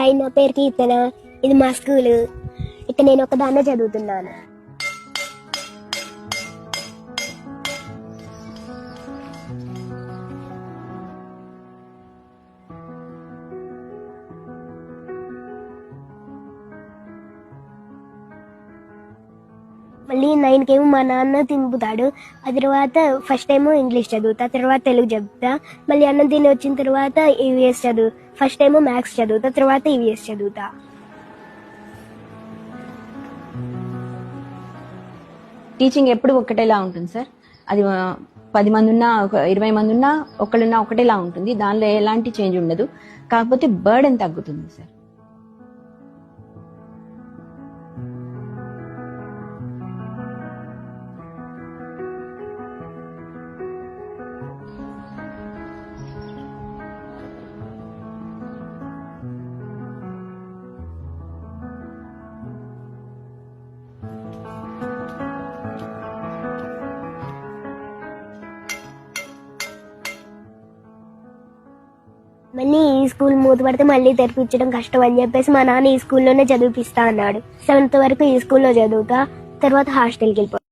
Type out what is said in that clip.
Hi, నా పేరు కీర్తన. ఇది మా స్కూల్. ఇక్కడ నేను ఒకదాన్నే చదువుతున్నాను. మళ్ళీ 9కి ఏమో మా నాన్న తింపుతాడు. ఆ తర్వాత ఫస్ట్ టైము ఇంగ్లీష్ చదువుతా, తర్వాత తెలుగు చదువుతా. మళ్ళీ అన్నం తిని వచ్చిన తర్వాత ఈవీఎస్ చదువు. ఫస్ట్ టైము మ్యాథ్స్ చదువుతా, తర్వాత ఈవీఎస్ చదువుతా. టీచింగ్ ఎప్పుడు ఒకటేలా ఉంటుంది సార్. అది 10 మంది ఉన్నా 20 మంది ఉన్నా ఒకళ్ళున్నా ఒకటేలా ఉంటుంది. దానిలో ఎలాంటి చేంజ్ ఉండదు. కాకపోతే బర్డెన్ తగ్గుతుంది సార్. మళ్ళీ ఈ స్కూల్ మూతపడితే మళ్ళీ తెరిపించడం కష్టం అని చెప్పేసి మా నాన్న ఈ స్కూల్లోనే చదివిపిస్తా అన్నాడు. 7th వరకు ఈ స్కూల్లో చదువుతా, తర్వాత హాస్టల్కి వెళ్ళిపోతా.